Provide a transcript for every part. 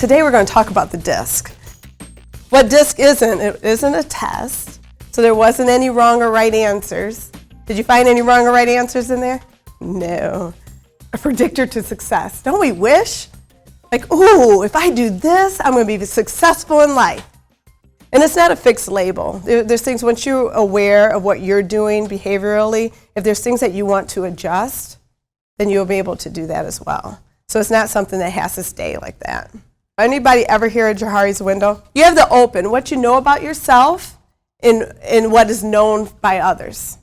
Today we're going to talk about the DiSC. What DiSC isn't, it isn't a test, so there wasn't any wrong or right answers. Did you find any wrong or right answers in there? No. A predictor to success. Don't we wish? Like, ooh, if I do this, I'm going to be successful in life. And it's not a fixed label. There's things, once you're aware of what you're doing behaviorally, if there's things that you want to adjust, then you'll be able to do that as well. So it's not something that has to stay like that. Anybody ever hear of Johari's window? You have the open, what you know about yourself and what is known by others.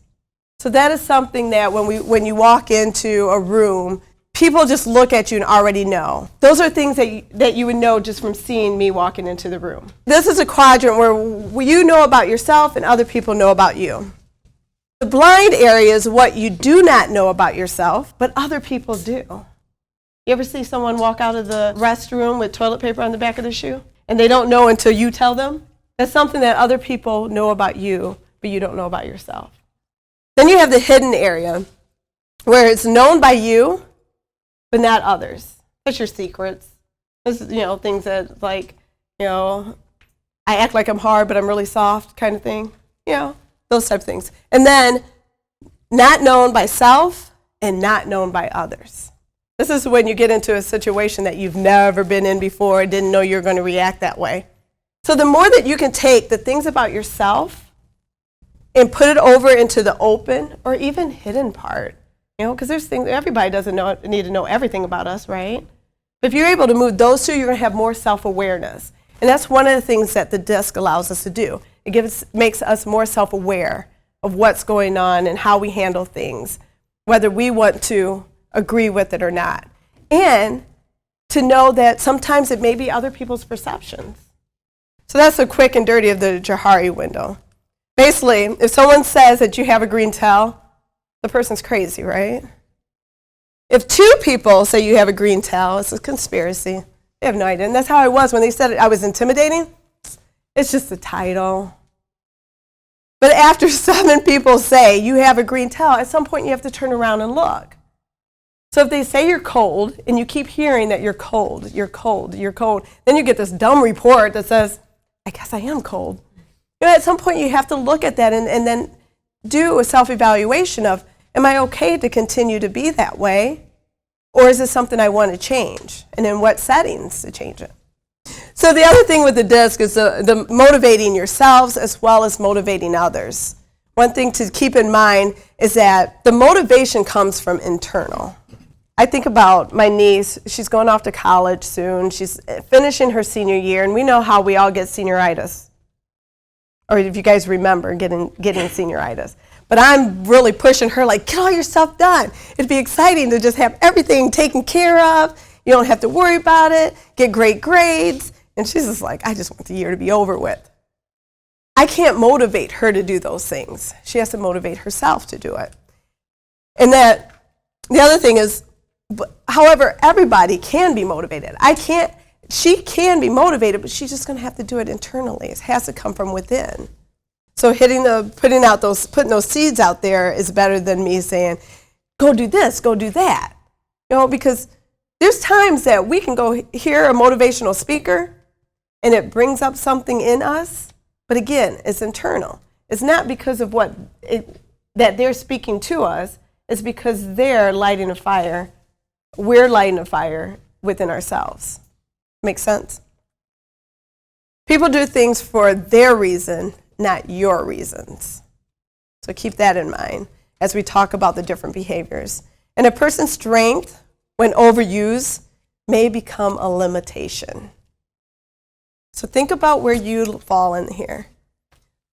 So that is something that when you walk into a room, people just look at you and already know. Those are things that you would know just from seeing me walking into the room. This is a quadrant where you know about yourself and other people know about you. The blind area is what you do not know about yourself, but other people do. You ever see someone walk out of the restroom with toilet paper on the back of their shoe and they don't know until you tell them? That's something that other people know about you, but you don't know about yourself. Then you have the hidden area where it's known by you, but not others. That's your secrets. This is, things that like, I act like I'm hard, but I'm really soft kind of thing. Those type of things. And then not known by self and not known by others. This is when you get into a situation that you've never been in before, didn't know you're going to react that way. So the more that you can take the things about yourself and put it over into the open or even hidden part, because there's things, everybody doesn't need to know everything about us, right? But if you're able to move those two, you're going to have more self-awareness. And that's one of the things that the DiSC allows us to do. It makes us more self-aware of what's going on and how we handle things, whether we want to agree with it or not. And to know that sometimes it may be other people's perceptions. So that's the quick and dirty of the Johari window. Basically, if someone says that you have a green tail, the person's crazy, right? If two people say you have a green tail, it's a conspiracy. They have no idea. And that's how I was when they said I was intimidating. It's just a title. But after 7 people say you have a green tail, at some point you have to turn around and look. So if they say you're cold and you keep hearing that you're cold, you're cold, you're cold, then you get this dumb report that says, I guess I am cold. At some point you have to look at that and then do a self-evaluation of, am I okay to continue to be that way? Or is this something I want to change? And in what settings to change it? So the other thing with the DiSC is the motivating yourselves as well as motivating others. One thing to keep in mind is that the motivation comes from internal. I think about my niece. She's going off to college soon. She's finishing her senior year, and we know how we all get senioritis. Or if you guys remember getting senioritis. But I'm really pushing her like, get all your stuff done. It'd be exciting to just have everything taken care of. You don't have to worry about it. Get great grades. And she's just like, I just want the year to be over with. I can't motivate her to do those things. She has to motivate herself to do it. And that the other thing is, however, everybody can be motivated. She can be motivated, but she's just going to have to do it internally. It has to come from within. So putting those seeds out there is better than me saying, go do this, go do that. Because there's times that we can go hear a motivational speaker and it brings up something in us, but again, it's internal. It's not because of that they're speaking to us, it's because they're lighting a fire. We're lighting a fire within ourselves. Makes sense? People do things for their reason, not your reasons. So keep that in mind as we talk about the different behaviors. And a person's strength, when overused, may become a limitation. So think about where you fall in here.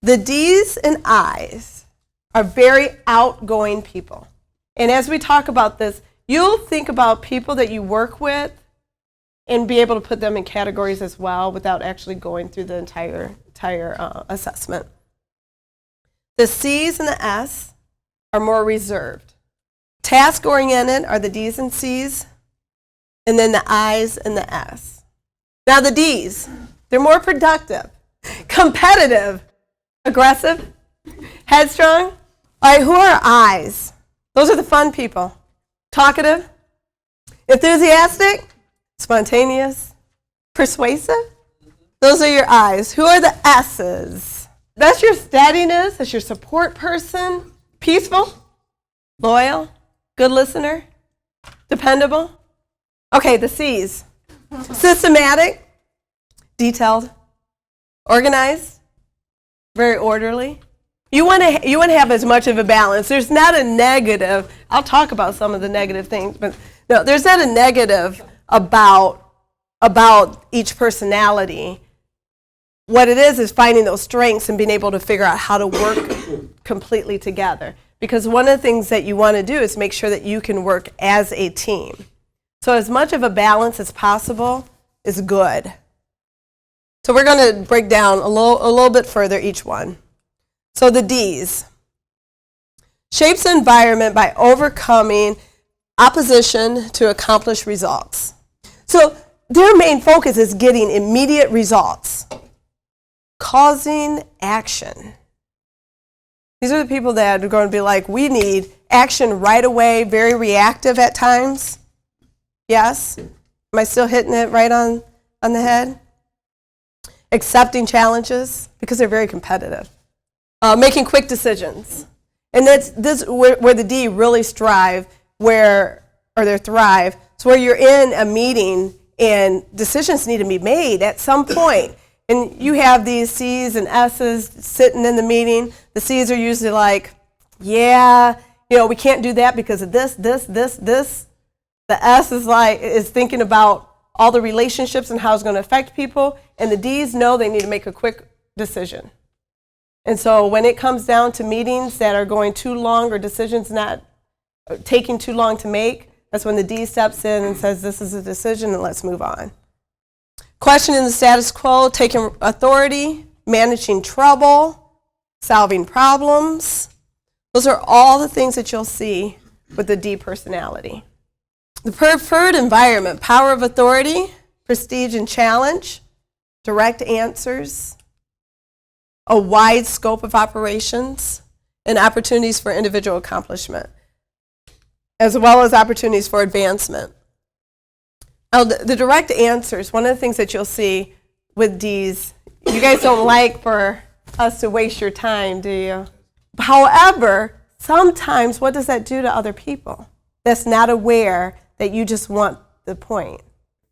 The D's and I's are very outgoing people. And as we talk about this, you'll think about people that you work with and be able to put them in categories as well without actually going through the entire assessment. The C's and the S are more reserved. Task-oriented are the D's and C's, and then the I's and the S. Now the D's, they're more productive, competitive, aggressive, headstrong. All right, who are I's? Those are the fun people. Talkative, enthusiastic, spontaneous, Persuasive? Those are your I's. Who are the S's? That's your steadiness. That's your support person. Peaceful, loyal, good listener, dependable. Okay, the C's. Systematic, detailed, organized, very orderly. You want to have as much of a balance. There's not a negative. I'll talk about some of the negative things, but no, there's not a negative about each personality. What it is finding those strengths and being able to figure out how to work completely together. Because one of the things that you want to do is make sure that you can work as a team. So as much of a balance as possible is good. So we're going to break down a little bit further each one. So the D's. Shapes the environment by overcoming opposition to accomplish results. So their main focus is getting immediate results. Causing action. These are the people that are going to be like, we need action right away, very reactive at times. Yes? Am I still hitting it right on the head? Accepting challenges, because they're very competitive. Making quick decisions. And that's where the D really thrive. It's where you're in a meeting and decisions need to be made at some point. And you have these C's and S's sitting in the meeting. The C's are usually like, yeah, we can't do that because of this. The S is thinking about all the relationships and how it's going to affect people. And the D's know they need to make a quick decision. And so when it comes down to meetings that are going too long or decisions not taking too long to make, that's when the D steps in and says, this is a decision and let's move on. Questioning the status quo, taking authority, managing trouble, solving problems. Those are all the things that you'll see with the D personality. The preferred environment, power of authority, prestige and challenge, direct answers, a wide scope of operations, and opportunities for individual accomplishment, as well as opportunities for advancement. Now, the direct answers, one of the things that you'll see with D's, you guys don't like for us to waste your time, do you? However, sometimes what does that do to other people that's not aware that you just want the point?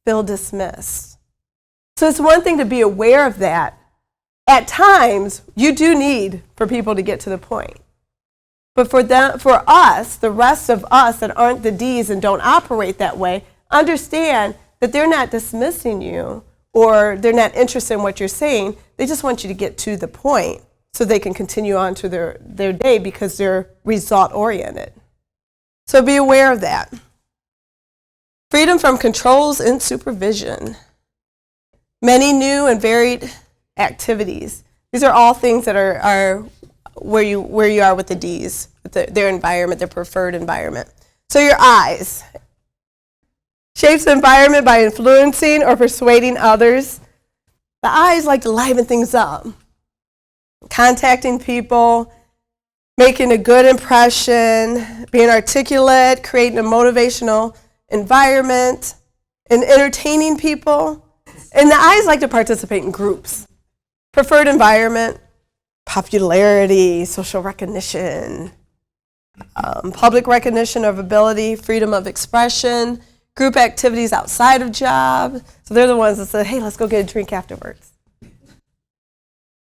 Feel dismissed. So it's one thing to be aware of that. At times, you do need for people to get to the point. But for us, the rest of us that aren't the D's and don't operate that way, understand that they're not dismissing you or they're not interested in what you're saying. They just want you to get to the point so they can continue on to their day because they're result-oriented. So be aware of that. Freedom from controls and supervision. Many new and varied activities. These are all things that are where you are with the D's, with their environment, their preferred environment. So your I's. Shapes the environment by influencing or persuading others. The I's like to liven things up. Contacting people, making a good impression, being articulate, creating a motivational environment, and entertaining people. And the I's like to participate in groups. Preferred environment, popularity, social recognition, public recognition of ability, freedom of expression, group activities outside of job. So they're the ones that say, hey, let's go get a drink afterwards.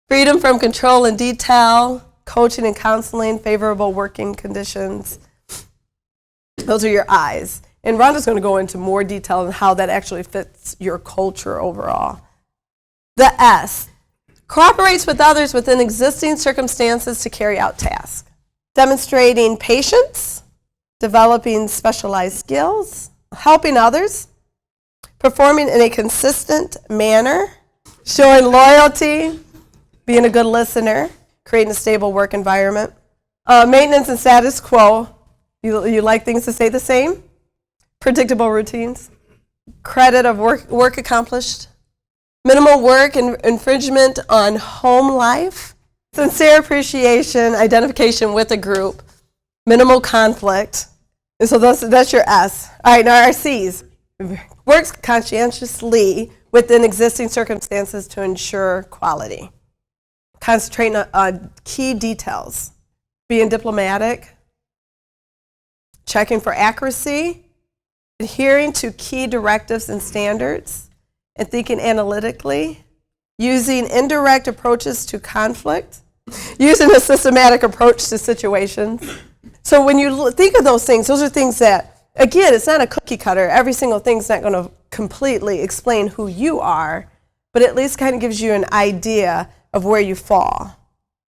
Freedom from control and detail, coaching and counseling, favorable working conditions. Those are your I's. And Rhonda's going to go into more detail on how that actually fits your culture overall. The S. Cooperates with others within existing circumstances to carry out tasks. Demonstrating patience, developing specialized skills, helping others, performing in a consistent manner, showing loyalty, being a good listener, creating a stable work environment. Maintenance and status quo. You like things to stay the same? Predictable routines. Credit of work accomplished. Minimal work and infringement on home life. Sincere appreciation, identification with a group. Minimal conflict. And so that's your S. All right, now our C's. Works conscientiously within existing circumstances to ensure quality. Concentrating on key details, being diplomatic, checking for accuracy, adhering to key directives and standards, and thinking analytically, using indirect approaches to conflict, using a systematic approach to situations. So when you think of those are things that, again, it's not a cookie cutter. Every single thing's not going to completely explain who you are, but at least kind of gives you an idea of where you fall.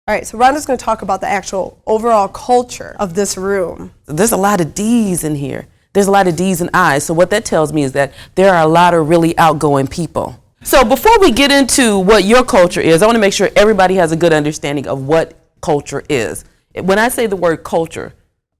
All right, so Rhonda's going to talk about the actual overall culture of this room. There's a lot of D's in here. There's a lot of D's and I's. So what that tells me is that there are a lot of really outgoing people. So before we get into what your culture is, I want to make sure everybody has a good understanding of what culture is. When I say the word culture,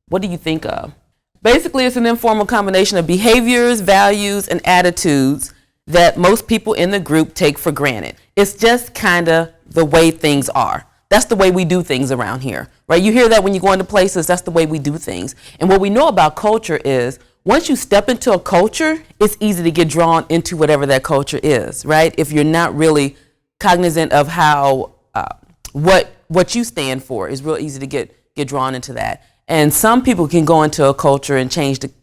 what do you think of? Basically, it's an informal combination of behaviors, values, and attitudes that most people in the group take for granted. It's just kind of the way things are. That's the way we do things around here, right? You hear that when you go into places, that's the way we do things. And what we know about culture is once you step into a culture, it's easy to get drawn into whatever that culture is, right? If you're not really cognizant of how, what you stand for, it's real easy to get drawn into that. And some people can go into a culture and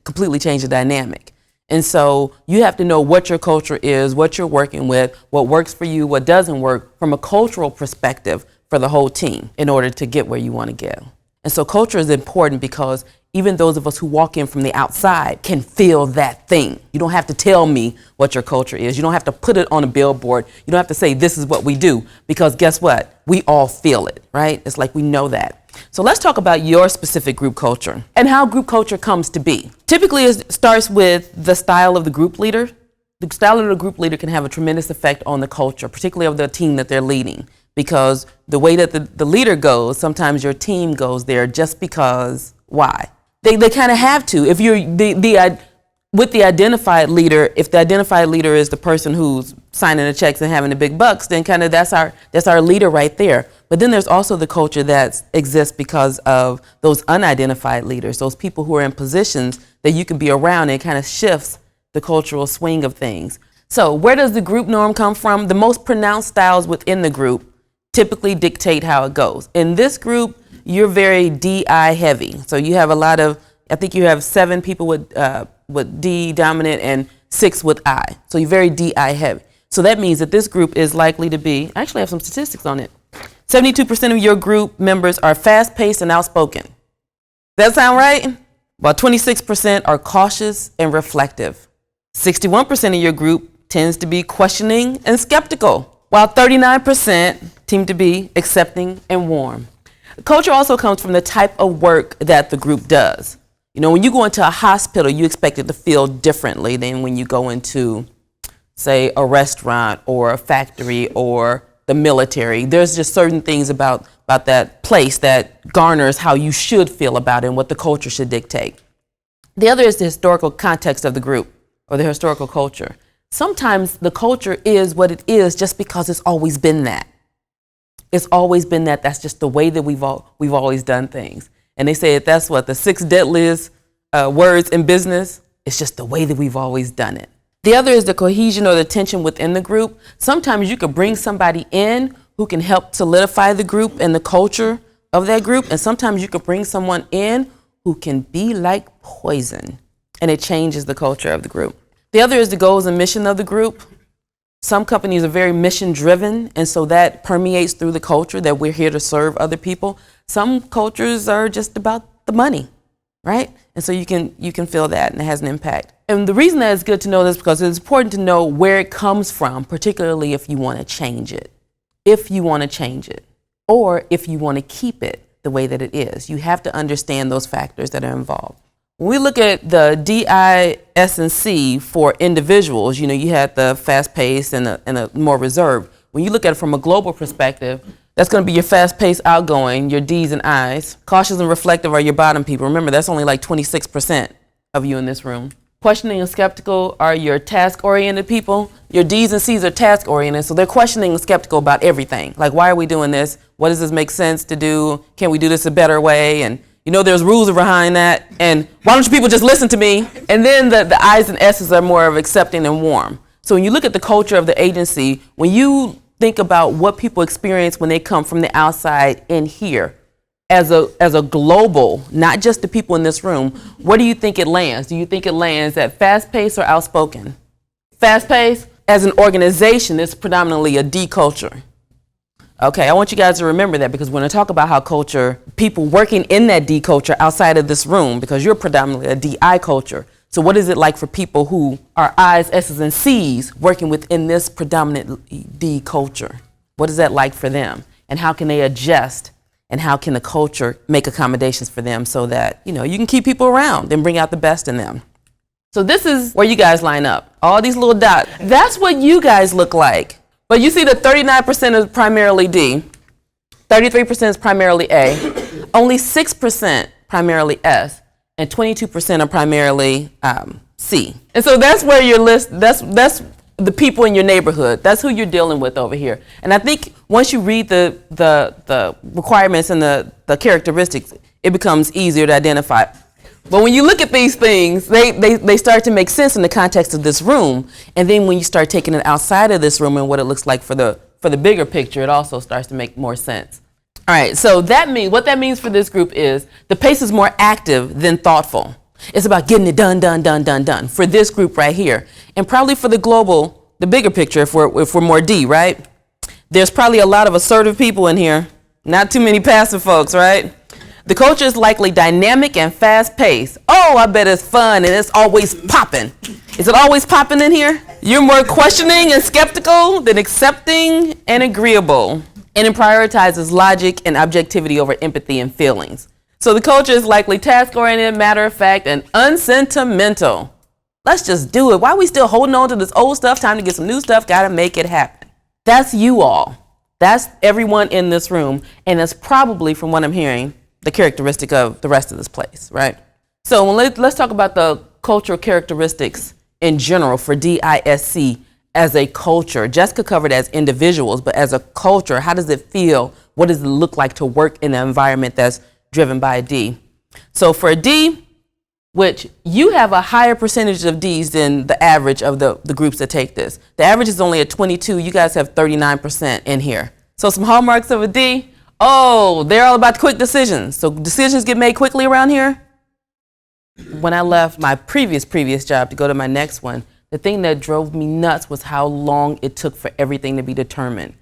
completely change the dynamic. And so you have to know what your culture is, what you're working with, what works for you, what doesn't work from a cultural perspective for the whole team in order to get where you want to get. And so culture is important because even those of us who walk in from the outside can feel that thing. You don't have to tell me what your culture is. You don't have to put it on a billboard. You don't have to say this is what we do, because guess what? We all feel it, right? It's like we know that. So let's talk about your specific group culture and how group culture comes to be. Typically, it starts with the style of the group leader. The style of the group leader can have a tremendous effect on the culture, particularly of the team that they're leading, because the way that the leader goes, sometimes your team goes there just because, why? They kind of have to. If you're with the identified leader, if the identified leader is the person who's signing the checks and having the big bucks, then kind of that's our leader right there. But then there's also the culture that exists because of those unidentified leaders, those people who are in positions that you can be around, and it kind of shifts the cultural swing of things. So where does the group norm come from? The most pronounced styles within the group typically dictate how it goes. In this group, you're very DI heavy. So you have a lot of, I think you have 7 people with D dominant and 6 with I. So you're very DI heavy. So that means that this group is likely to be, I actually have some statistics on it. 72% of your group members are fast-paced and outspoken. Does that sound right? About 26% are cautious and reflective. 61% of your group tends to be questioning and skeptical, while 39% seem to be accepting and warm. Culture also comes from the type of work that the group does. You know, when you go into a hospital, you expect it to feel differently than when you go into, say, a restaurant or a factory or the military. There's just certain things about that place that garners how you should feel about it and what the culture should dictate. The other is the historical context of the group or the historical culture. Sometimes the culture is what it is just because it's always been that. It's always been that. That's just the way that we've always done things. And they say that's what the 6 deadliest words in business. It's just the way that we've always done it. The other is the cohesion or the tension within the group. Sometimes you could bring somebody in who can help solidify the group and the culture of that group. And sometimes you could bring someone in who can be like poison, and it changes the culture of the group. The other is the goals and mission of the group. Some companies are very mission driven, and so that permeates through the culture that we're here to serve other people. Some cultures are just about the money, right? And so you can feel that, and it has an impact. And the reason that it's good to know this is because it's important to know where it comes from, particularly if you want to change it. If you want to change it, or if you want to keep it the way that it is. You have to understand those factors that are involved. When we look at the DISC for individuals, you know, you had the fast-paced and a more reserved. When you look at it from a global perspective, that's going to be your fast-paced, outgoing, your D's and I's. Cautious and reflective are your bottom people. Remember, that's only like 26% of you in this room. Questioning and skeptical are your task-oriented people. Your D's and C's are task-oriented, so they're questioning and skeptical about everything. Like, why are we doing this? What does this make sense to do? Can we do this a better way? And you know, there's rules behind that. And why don't you people just listen to me? And then the I's and S's are more of accepting and warm. So when you look at the culture of the agency, when you think about what people experience when they come from the outside in here, as a global, not just the people in this room, where do you think it lands? Do you think it lands at fast-paced or outspoken? Fast-paced, as an organization, it's predominantly a D culture. Okay, I want you guys to remember that, because when I talk about how culture, people working in that D culture outside of this room, because you're predominantly a DI culture. So what is it like for people who are I's, S's, and C's working within this predominant D culture? What is that like for them? And how can they adjust? And how can the culture make accommodations for them so that, you can keep people around and bring out the best in them? So this is where you guys line up. All these little dots. That's what you guys look like. But you see that 39% is primarily D, 33% is primarily A, only 6% primarily S, and 22% are primarily C. And so that's where your list, that's the people in your neighborhood. That's who you're dealing with over here. And I think once you read the requirements and the characteristics, it becomes easier to identify. But when you look at these things, they start to make sense in the context of this room. And then when you start taking it outside of this room and what it looks like for the bigger picture, it also starts to make more sense. All right, so what that means for this group is the pace is more active than thoughtful. It's about getting it done for this group right here. And probably for the global, the bigger picture, if we're more D, right? There's probably a lot of assertive people in here, not too many passive folks, right? The culture is likely dynamic and fast-paced. Oh, I bet it's fun and it's always popping. Is it always popping in here? You're more questioning and skeptical than accepting and agreeable. And it prioritizes logic and objectivity over empathy and feelings. So the culture is likely task-oriented, matter-of-fact, and unsentimental. Let's just do it. Why are we still holding on to this old stuff? Time to get some new stuff. Gotta make it happen. That's you all. That's everyone in this room. And that's probably, from what I'm hearing, the characteristic of the rest of this place, right? So let's talk about the cultural characteristics in general for DISC as a culture. Jessica covered as individuals, but as a culture, how does it feel? What does it look like to work in an environment that's driven by a D? So for a D, which you have a higher percentage of Ds than the average of the groups that take this. The average is only at 22. You guys have 39% in here. So some hallmarks of a D. Oh, they're all about quick decisions. So decisions get made quickly around here. When I left my previous job to go to my next one, the thing that drove me nuts was how long it took for everything to be determined.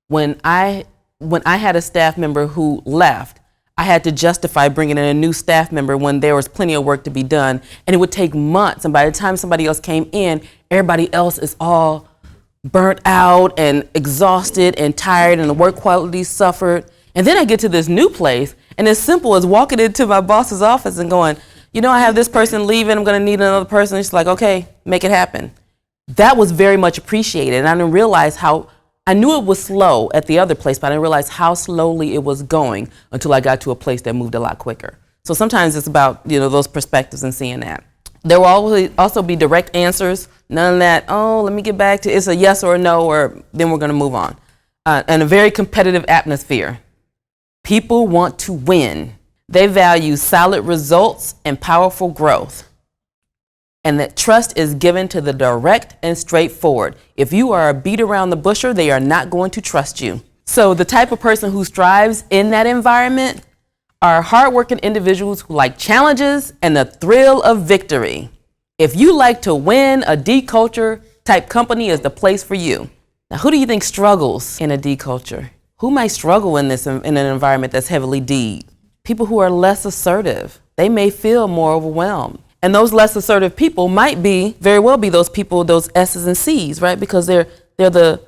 When I had a staff member who left, I had to justify bringing in a new staff member when there was plenty of work to be done, and it would take months. And by the time somebody else came in, everybody else is all burnt out and exhausted and tired, and the work quality suffered. And then I get to this new place, and as simple as walking into my boss's office and going, I have this person leaving, I'm gonna need another person. She's like, okay, make it happen. That was very much appreciated, and I didn't realize I knew it was slow at the other place, but I didn't realize how slowly it was going until I got to a place that moved a lot quicker. So sometimes it's about, those perspectives and seeing that. There will also be direct answers, none of that, let me get back to it's a yes or a no, or then we're gonna move on. And a very competitive atmosphere. People want to win. They value solid results and powerful growth. And that trust is given to the direct and straightforward. If you are a beat around the busher, they are not going to trust you. So the type of person who strives in that environment are hardworking individuals who like challenges and the thrill of victory. If you like to win, a D culture type company is the place for you. Now, who do you think struggles in a D culture? Who might struggle in an environment that's heavily D? People who are less assertive. They may feel more overwhelmed. And those less assertive people might very well be those people, those S's and C's, right? Because they're the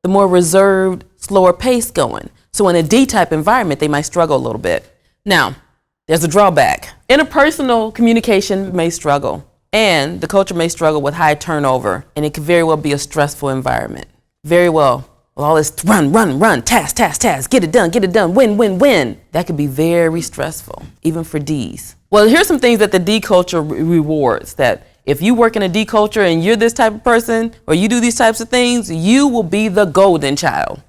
more reserved, slower pace going. So in a D-type environment, they might struggle a little bit. Now, there's a drawback. Interpersonal communication may struggle, and the culture may struggle with high turnover, and it could very well be a stressful environment. Very well. With all this run, task, get it done, win. That could be very stressful, even for Ds. Well, here's some things that the D culture rewards, that if you work in a D culture and you're this type of person, or you do these types of things, you will be the golden child.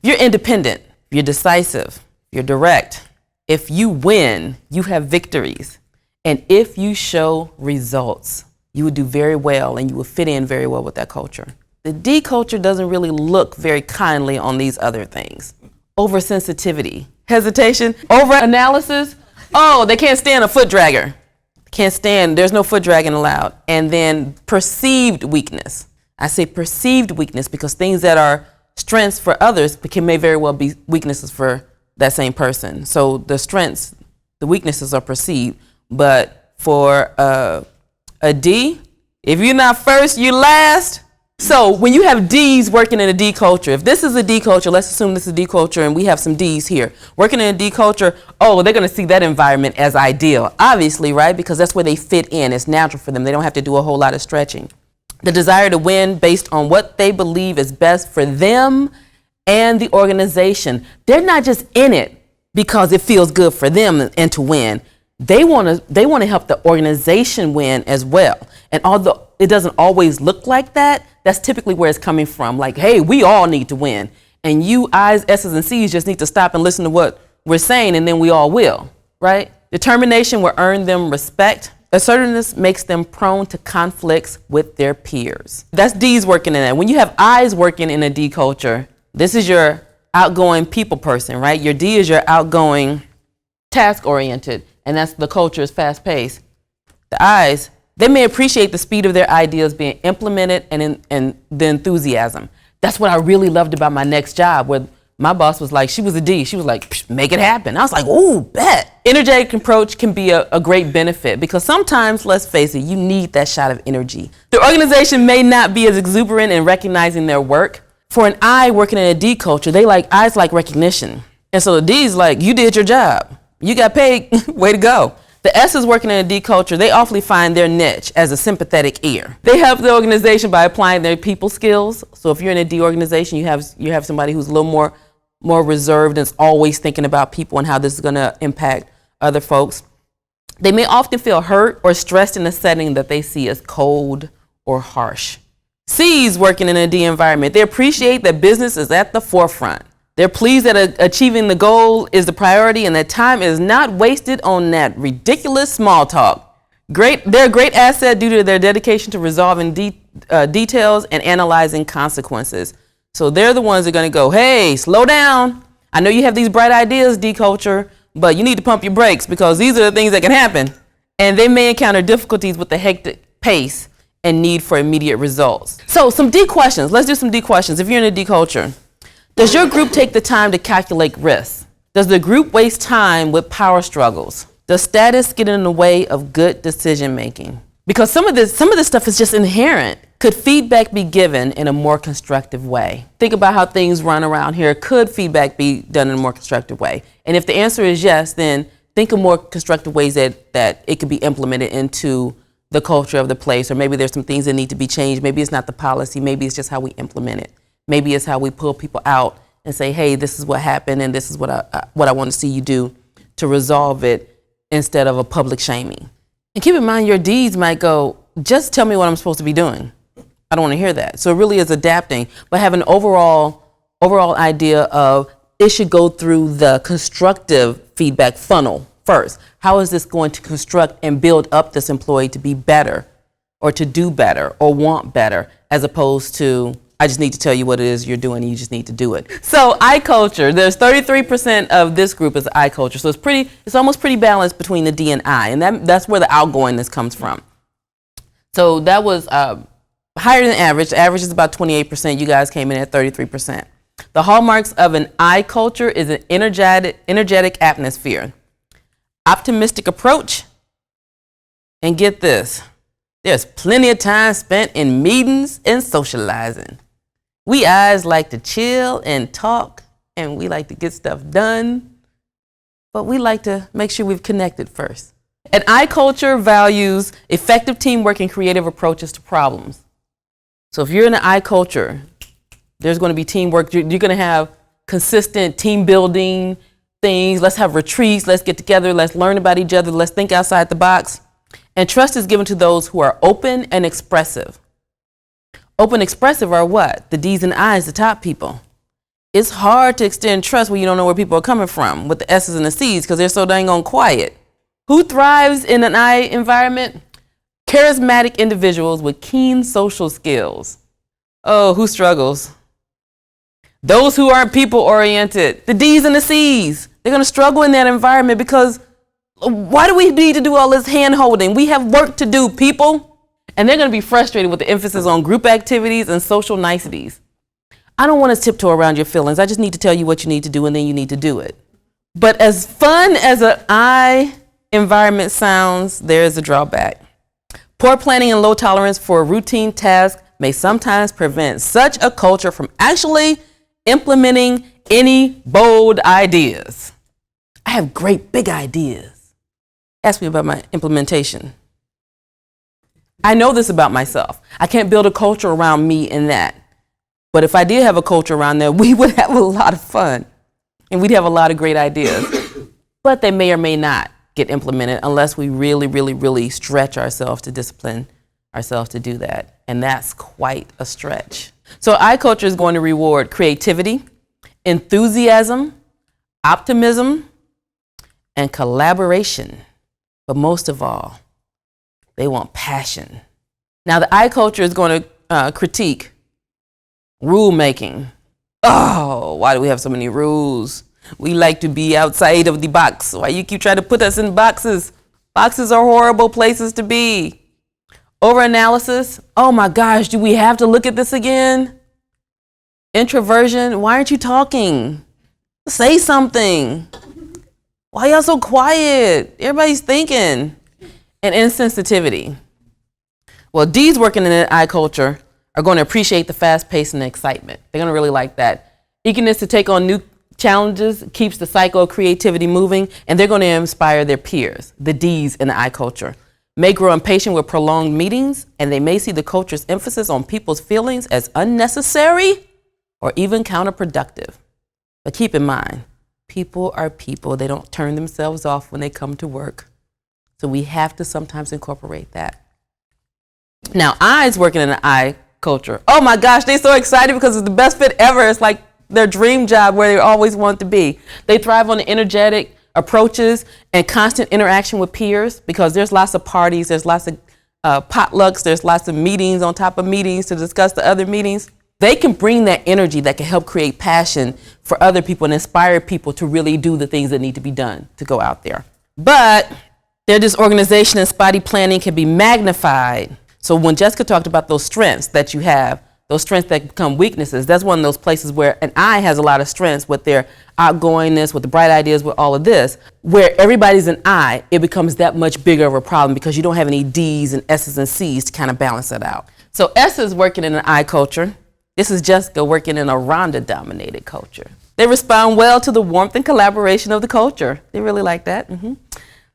You're independent, you're decisive, you're direct. If you win, you have victories. And if you show results, you will do very well and you will fit in very well with that culture. The D culture doesn't really look very kindly on these other things. Oversensitivity, hesitation, overanalysis. Oh, they can't stand a foot dragger. Can't stand, there's no foot dragging allowed. And then perceived weakness. I say perceived weakness because things that are strengths for others may very well be weaknesses for that same person. So the strengths, the weaknesses are perceived. But for a D, if you're not first, you're last. So when you have D's working in a D culture, if this is a D culture, let's assume this is a D culture and we have some D's here. Working in a D culture, oh, they're going to see that environment as ideal. Obviously, right? Because that's where they fit in. It's natural for them. They don't have to do a whole lot of stretching. The desire to win based on what they believe is best for them and the organization. They're not just in it because it feels good for them and to win. They want to help the organization win as well. And although it doesn't always look like that, that's typically where it's coming from. Like, hey, we all need to win. And you I's, S's, and C's just need to stop and listen to what we're saying, and then we all will, right? Determination will earn them respect. Assertiveness makes them prone to conflicts with their peers. That's D's working in that. When you have I's working in a D culture, this is your outgoing people person, right? Your D is your outgoing, task-oriented, and that's the culture is fast-paced. The I's, they may appreciate the speed of their ideas being implemented and the enthusiasm. That's what I really loved about my next job, where my boss was like, she was a D. She was like, make it happen. I was like, ooh, bet. Energetic approach can be a great benefit because sometimes, let's face it, you need that shot of energy. The organization may not be as exuberant in recognizing their work. For an I working in a D culture, I's like recognition. And so the D's like, you did your job. You got paid, way to go. The S's working in a D culture, they awfully find their niche as a sympathetic ear. They help the organization by applying their people skills. So if you're in a D organization, you have somebody who's a little more reserved and is always thinking about people and how this is going to impact other folks. They may often feel hurt or stressed in a setting that they see as cold or harsh. C's working in a D environment, they appreciate that business is at the forefront. They're pleased that achieving the goal is the priority and that time is not wasted on that ridiculous small talk. They're a great asset due to their dedication to resolving details and analyzing consequences. So they're the ones that are going to go, hey, slow down. I know you have these bright ideas, D culture, but you need to pump your brakes because these are the things that can happen. And they may encounter difficulties with the hectic pace and need for immediate results. So some D questions. Let's do some D questions. If you're in a D culture, does your group take the time to calculate risks? Does the group waste time with power struggles? Does status get in the way of good decision making? Because some of this stuff is just inherent. Could feedback be given in a more constructive way? Think about how things run around here. Could feedback be done in a more constructive way? And if the answer is yes, then think of more constructive ways that it could be implemented into the culture of the place. Or maybe there's some things that need to be changed. Maybe it's not the policy. Maybe it's just how we implement it. Maybe it's how we pull people out and say, hey, this is what happened and this is what I want to see you do to resolve it instead of a public shaming. And keep in mind, your D's might go, just tell me what I'm supposed to be doing. I don't want to hear that. So it really is adapting, but have an overall idea of it should go through the constructive feedback funnel first. How is this going to construct and build up this employee to be better or to do better or want better, as opposed to, I just need to tell you what it is you're doing and you just need to do it. So I culture, there's 33% of this group is I culture. So it's almost pretty balanced between the D and I, and that's where the outgoingness comes from. So that was higher than average. The average is about 28%. You guys came in at 33%. The hallmarks of an I culture is an energetic atmosphere, optimistic approach, and get this, there's plenty of time spent in meetings and socializing. We I's like to chill and talk, and we like to get stuff done, but we like to make sure we've connected first. An I culture values effective teamwork and creative approaches to problems. So if you're in an I culture, there's going to be teamwork. You're going to have consistent team building things. Let's have retreats. Let's get together. Let's learn about each other. Let's think outside the box. And trust is given to those who are open and expressive. Open and expressive are what? The D's and I's, the top people. It's hard to extend trust when you don't know where people are coming from with the S's and the C's because they're so dang on quiet. Who thrives in an I environment? Charismatic individuals with keen social skills. Oh, who struggles? Those who aren't people-oriented, the D's and the C's, they're going to struggle in that environment because why do we need to do all this hand-holding? We have work to do, people. And they're going to be frustrated with the emphasis on group activities and social niceties. I don't want to tiptoe around your feelings. I just need to tell you what you need to do, and then you need to do it. But as fun as an I environment sounds, there is a drawback. Poor planning and low tolerance for routine tasks may sometimes prevent such a culture from actually implementing any bold ideas. I have great big ideas. Ask me about my implementation. I know this about myself. I can't build a culture around me in that. But if I did have a culture around there, we would have a lot of fun and we'd have a lot of great ideas. But they may or may not get implemented unless we really stretch ourselves to discipline ourselves to do that. And that's quite a stretch. So I culture is going to reward creativity, enthusiasm, optimism, and collaboration. But most of all, they want passion. Now the I culture is going to critique rule making. Oh, why do we have so many rules? We like to be outside of the box. Why you keep trying to put us in boxes? Boxes are horrible places to be. Overanalysis. Oh my gosh, do we have to look at this again? Introversion. Why aren't you talking? Say something. Why y'all so quiet? Everybody's thinking. And insensitivity. Well, D's working in the I culture are going to appreciate the fast pace and the excitement. They're going to really like that. Eagerness to take on new challenges keeps the cycle of creativity moving, and they're going to inspire their peers. The D's in the I culture may grow impatient with prolonged meetings, and they may see the culture's emphasis on people's feelings as unnecessary or even counterproductive. But keep in mind, people are people. They don't turn themselves off when they come to work. So we have to sometimes incorporate that. Now, I's working in the I culture. Oh my gosh, they're so excited because it's the best fit ever. It's like their dream job where they always want to be. They thrive on the energetic approaches and constant interaction with peers because there's lots of parties, there's lots of potlucks, there's lots of meetings on top of meetings to discuss the other meetings. They can bring that energy that can help create passion for other people and inspire people to really do the things that need to be done to go out there. But their disorganization and spotty planning can be magnified. So when Jessica talked about those strengths that you have, those strengths that become weaknesses, that's one of those places where an I has a lot of strengths with their outgoingness, with the bright ideas, with all of this. Where everybody's an I, it becomes that much bigger of a problem because you don't have any D's and S's and C's to kind of balance it out. So S is working in an I culture. This is Jessica working in a Rhonda-dominated culture. They respond well to the warmth and collaboration of the culture. They really like that.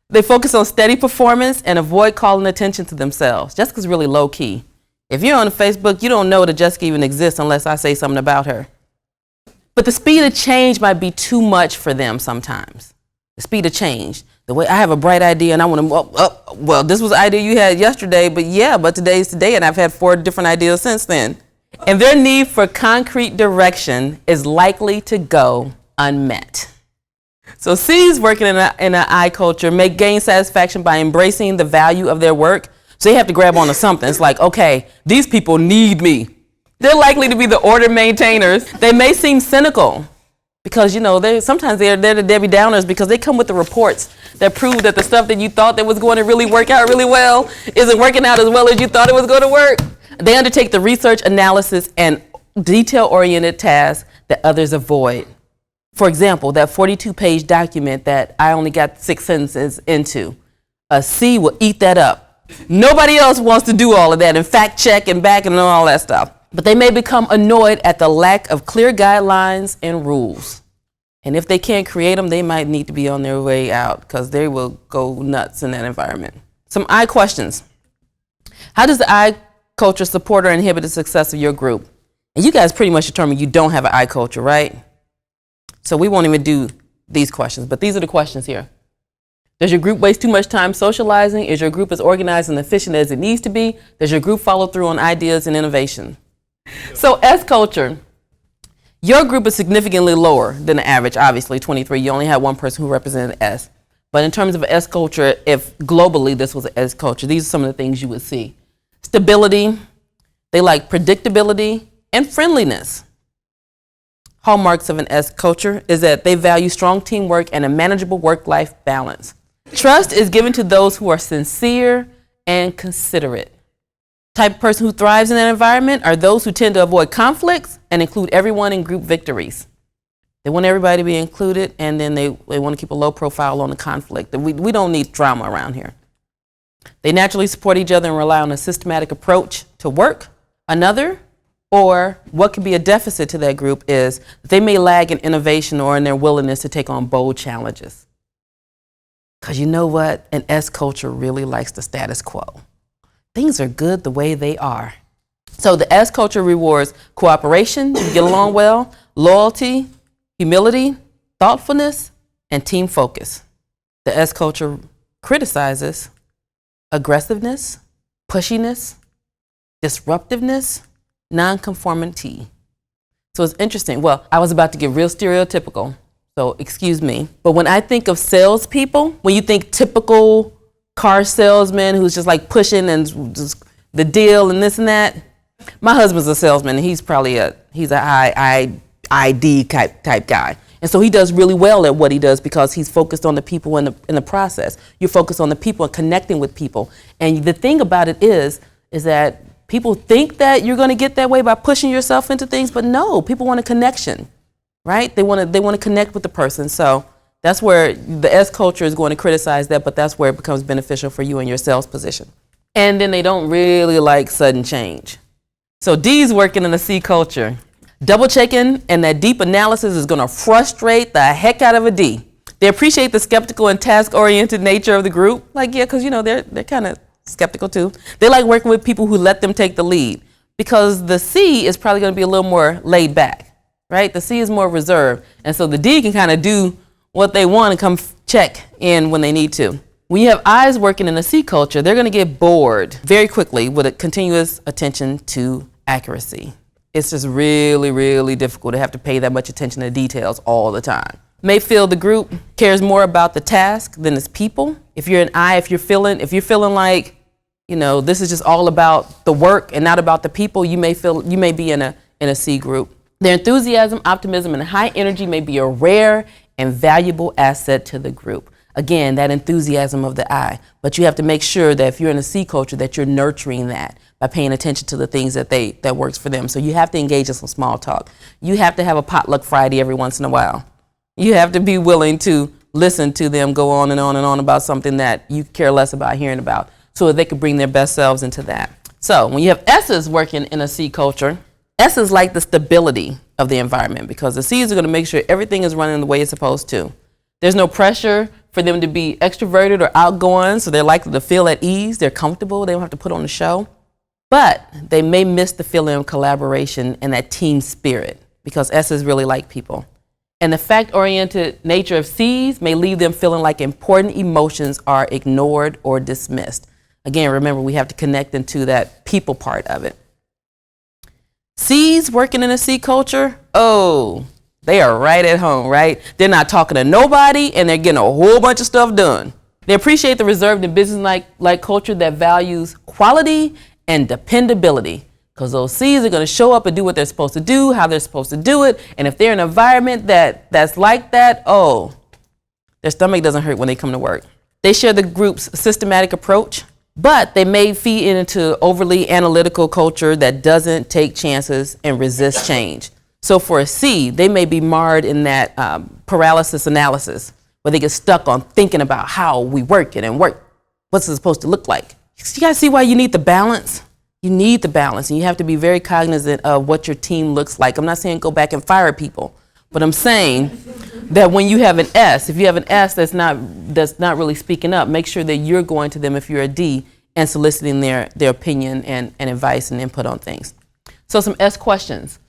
They focus on steady performance and avoid calling attention to themselves. Jessica's really low key. If you're on Facebook, you don't know that Jessica even exists unless I say something about her. But the speed of change might be too much for them sometimes. The speed of change. The way I have a bright idea and I want to, well, this was the idea you had yesterday, but today's today and I've had 4 different ideas since then. And their need for concrete direction is likely to go unmet. So C's working in an I culture may gain satisfaction by embracing the value of their work. So they have to grab onto something. It's like, okay, these people need me. They're likely to be the order maintainers. They may seem cynical because, sometimes they're the Debbie Downers because they come with the reports that prove that the stuff that you thought that was going to really work out really well isn't working out as well as you thought it was going to work. They undertake the research, analysis, and detail-oriented tasks that others avoid. For example, that 42-page document that I only got 6 sentences into, a C will eat that up. Nobody else wants to do all of that and fact check and back and all that stuff. But they may become annoyed at the lack of clear guidelines and rules. And if they can't create them, they might need to be on their way out because they will go nuts in that environment. Some I questions. How does the I culture support or inhibit the success of your group? And you guys pretty much determined you don't have an I culture, right? So we won't even do these questions, but these are the questions here. Does your group waste too much time socializing? Is your group as organized and efficient as it needs to be? Does your group follow through on ideas and innovation? So S culture, your group is significantly lower than the average, obviously 23. You only had one person who represented S. But in terms of S culture, if globally this was an S culture, these are some of the things you would see. Stability, they like predictability and friendliness. Hallmarks of an S culture is that they value strong teamwork and a manageable work-life balance. Trust is given to those who are sincere and considerate. Type of person who thrives in that environment are those who tend to avoid conflicts and include everyone in group victories. They want everybody to be included, and then they want to keep a low profile on the conflict. We don't need drama around here. They naturally support each other and rely on a systematic approach to work. Another, or what could be a deficit to that group, is that they may lag in innovation or in their willingness to take on bold challenges. Because you know what? An S culture really likes the status quo. Things are good the way they are. So the S culture rewards cooperation, you get along well, loyalty, humility, thoughtfulness, and team focus. The S culture criticizes aggressiveness, pushiness, disruptiveness, nonconformity. So it's interesting. Well, I was about to get real stereotypical, so excuse me. But when I think of salespeople, when you think typical car salesman who's just like pushing and just the deal and this and that, my husband's a salesman and he's probably a high ID type guy. And so he does really well at what he does because he's focused on the people in the process. You're focused on the people and connecting with people. And the thing about it is that people think that you're going to get that way by pushing yourself into things, but no, people want a connection, right? They want to connect with the person. So that's where the S culture is going to criticize that, but that's where it becomes beneficial for you in your sales position. And then they don't really like sudden change. So D's working in the C culture. Double checking and that deep analysis is going to frustrate the heck out of a D. They appreciate the skeptical and task-oriented nature of the group. Like, yeah, because, you know, they're kind of skeptical too. They like working with people who let them take the lead because the C is probably going to be a little more laid back, right? The C is more reserved. And so the D can kind of do what they want and come check in when they need to. When you have I's working in the C culture, they're going to get bored very quickly with a continuous attention to accuracy. It's just really, really difficult to have to pay that much attention to details all the time. May feel the group cares more about the task than its people. If you're an I, if you're feeling like, you know, this is just all about the work and not about the people, you may be in a C group. Their enthusiasm, optimism, and high energy may be a rare and valuable asset to the group. Again, that enthusiasm of the I. But you have to make sure that if you're in a C culture that you're nurturing that by paying attention to the things that works for them. So you have to engage in some small talk. You have to have a potluck Friday every once in a while. You have to be willing to listen to them go on and on and on about something that you care less about hearing about so that they could bring their best selves into that. So when you have S's working in a C culture, S's like the stability of the environment because the C's are going to make sure everything is running the way it's supposed to. There's no pressure for them to be extroverted or outgoing, so they're likely to feel at ease. They're comfortable. They don't have to put on a show. But they may miss the feeling of collaboration and that team spirit because S's really like people. And the fact-oriented nature of C's may leave them feeling like important emotions are ignored or dismissed. Again, remember, we have to connect into that people part of it. C's working in a C culture, oh, they are right at home, right? They're not talking to nobody and they're getting a whole bunch of stuff done. They appreciate the reserved and business-like culture that values quality and dependability because those C's are going to show up and do what they're supposed to do, how they're supposed to do it. And if they're in an environment that's like that, oh, their stomach doesn't hurt when they come to work. They share the group's systematic approach, but they may feed into overly analytical culture that doesn't take chances and resist change. So for a C, they may be marred in that paralysis analysis where they get stuck on thinking about how we work it and what's it supposed to look like. You guys see why you need the balance? You need the balance, and you have to be very cognizant of what your team looks like. I'm not saying go back and fire people, but I'm saying that when you have an S, if you have an S that's not really speaking up, make sure that you're going to them if you're a D and soliciting their opinion and advice and input on things. So some S questions.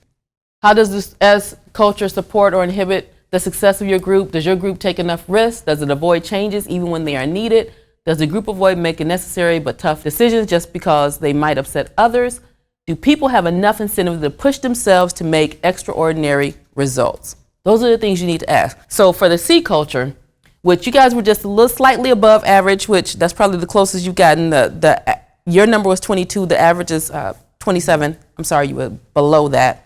How does this S culture support or inhibit the success of your group? Does your group take enough risks? Does it avoid changes even when they are needed? Does the group avoid making necessary but tough decisions just because they might upset others? Do people have enough incentive to push themselves to make extraordinary results? Those are the things you need to ask. So for the C culture, which you guys were just a little slightly above average, which that's probably the closest you've gotten. Your number was 22, the average is 27. I'm sorry, you were below that.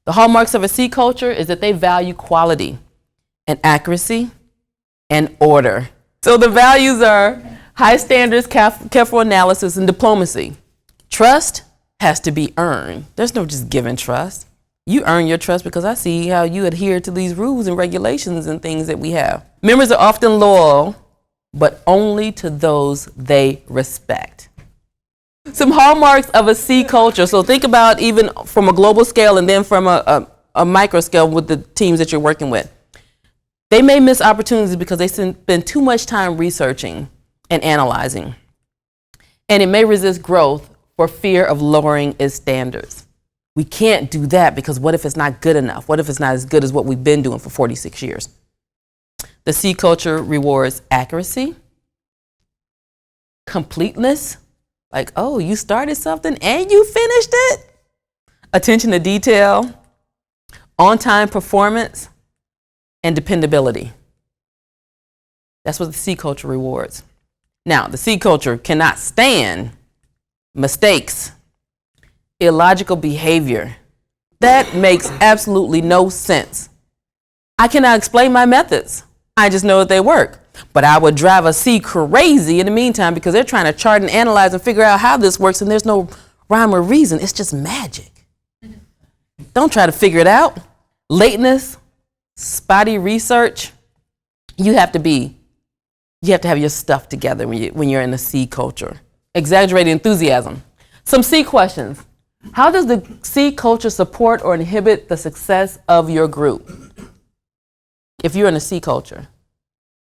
The hallmarks of a C culture is that they value quality and accuracy and order. So the values are high standards, careful analysis, and diplomacy. Trust has to be earned. There's no just given trust. You earn your trust because I see how you adhere to these rules and regulations and things that we have. Members are often loyal, but only to those they respect. Some hallmarks of a C culture. So think about even from a global scale and then from a micro scale with the teams that you're working with. They may miss opportunities because they spend too much time researching and analyzing. And it may resist growth for fear of lowering its standards. We can't do that because what if it's not good enough? What if it's not as good as what we've been doing for 46 years? The C culture rewards accuracy, completeness, like, oh, you started something and you finished it. Attention to detail, on-time performance, and dependability. That's what the C culture rewards. Now, the C culture cannot stand mistakes, illogical behavior. That makes absolutely no sense. I cannot explain my methods. I just know that they work. But I would drive a C crazy in the meantime because they're trying to chart and analyze and figure out how this works, and there's no rhyme or reason. It's just magic. Don't try to figure it out. Lateness, spotty research. You have to have your stuff together when you're in the C culture. Exaggerated enthusiasm. Some C questions. How does the C culture support or inhibit the success of your group? If you're in a C culture,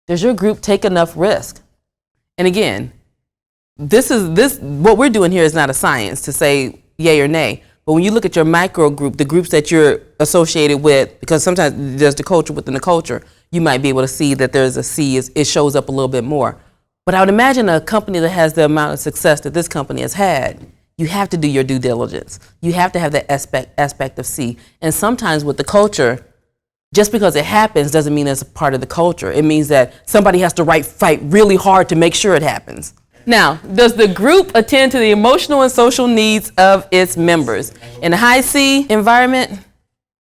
does your group take enough risk? And again, what we're doing here is not a science to say yay or nay. But when you look at your micro group, the groups that you're associated with, because sometimes there's the culture within the culture, you might be able to see that there's a C, it shows up a little bit more. But I would imagine a company that has the amount of success that this company has had, you have to do your due diligence. You have to have that aspect of C. And sometimes with the culture, just because it happens doesn't mean it's a part of the culture. It means that somebody has to fight really hard to make sure it happens. Now, does the group attend to the emotional and social needs of its members? In a high C environment,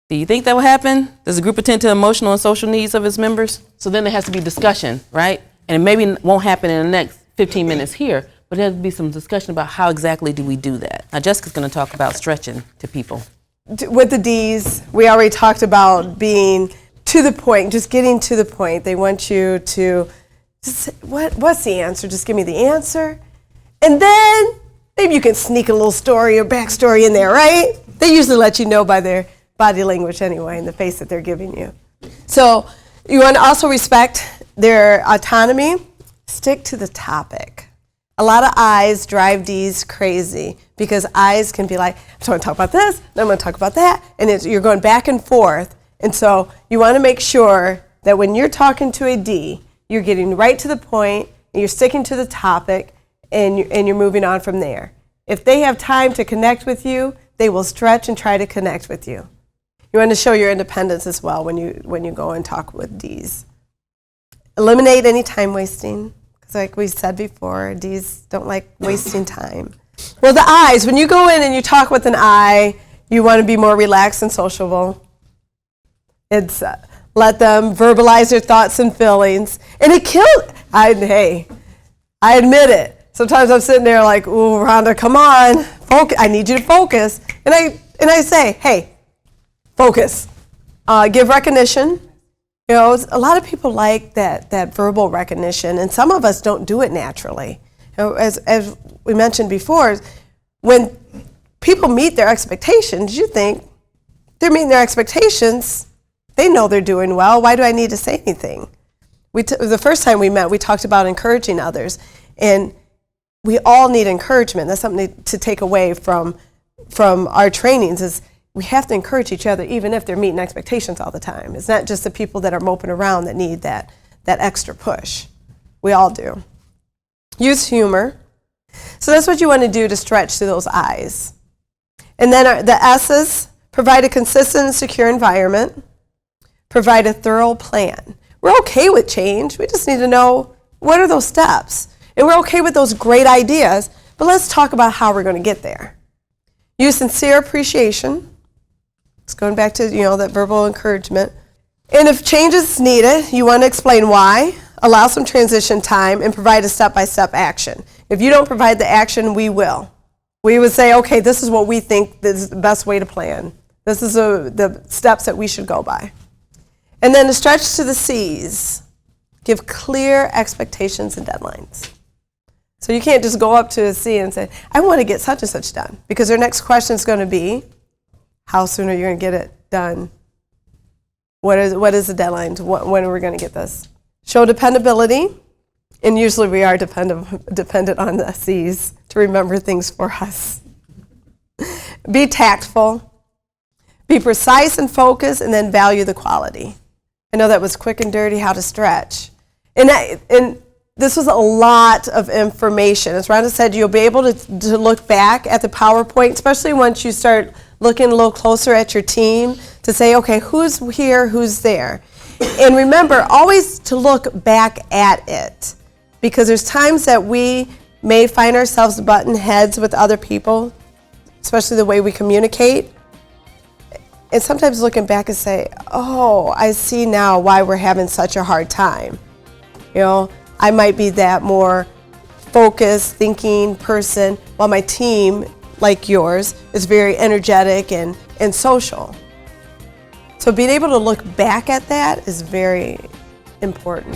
do you think that will happen? Does the group attend to emotional and social needs of its members? So then there has to be discussion, right? And it maybe won't happen in the next 15 minutes here, but there has to be some discussion about how exactly do we do that. Now, Jessica's going to talk about stretching to people. With the D's, we already talked about being to the point, just getting to the point. They want you to, just, what's the answer? Just give me the answer. And then maybe you can sneak a little story or backstory in there, right? They usually let you know by their body language anyway, and the face that they're giving you. So you want to also respect their autonomy. Stick to the topic. A lot of I's drive D's crazy because I's can be like, so I'm going to talk about this, then I'm going to talk about that, and you're going back and forth. And so you want to make sure that when you're talking to a D, you're getting right to the point, and you're sticking to the topic, and you're moving on from there. If they have time to connect with you, they will stretch and try to connect with you. You want to show your independence as well when you go and talk with D's. Eliminate any time wasting. Like we said before, D's don't like wasting time. Well, the I's, when you go in and you talk with an I, you want to be more relaxed and sociable. It's let them verbalize their thoughts and feelings. And it killed, I admit it. Sometimes I'm sitting there like, ooh, Rhonda, come on, focus. I need you to focus. And I say, hey, focus. Give recognition. You know, a lot of people like that verbal recognition, and some of us don't do it naturally. You know, as we mentioned before, when people meet their expectations, you think they're meeting their expectations. They know they're doing well. Why do I need to say anything? The first time we met, we talked about encouraging others, and we all need encouragement. That's something to take away from our trainings is we have to encourage each other even if they're meeting expectations all the time. It's not just the people that are moping around that need that extra push. We all do. Use humor. So that's what you want to do to stretch to those I's. And then the S's, provide a consistent and secure environment. Provide a thorough plan. We're okay with change. We just need to know what are those steps. And we're okay with those great ideas, but let's talk about how we're going to get there. Use sincere appreciation. It's going back to, that verbal encouragement. And if change is needed, you want to explain why, allow some transition time, and provide a step-by-step action. If you don't provide the action, we will. We would say, okay, this is what we think is the best way to plan. This is the steps that we should go by. And then to stretch to the C's, give clear expectations and deadlines. So you can't just go up to a C and say, I want to get such and such done. Because their next question is going to be, how soon are you going to get it done? What is the deadline? When are we going to get this? Show dependability. And usually we are dependent on the C's to remember things for us. Be tactful. Be precise and focused, and then value the quality. I know that was quick and dirty, how to stretch. And this was a lot of information. As Rhonda said, you'll be able to look back at the PowerPoint, especially once you start looking a little closer at your team to say, okay, who's here, who's there? And remember, always to look back at it, because there's times that we may find ourselves butting heads with other people, especially the way we communicate. And sometimes looking back and say, oh, I see now why we're having such a hard time. I might be that more focused, thinking person, while my team, like yours, is very energetic and social. So being able to look back at that is very important.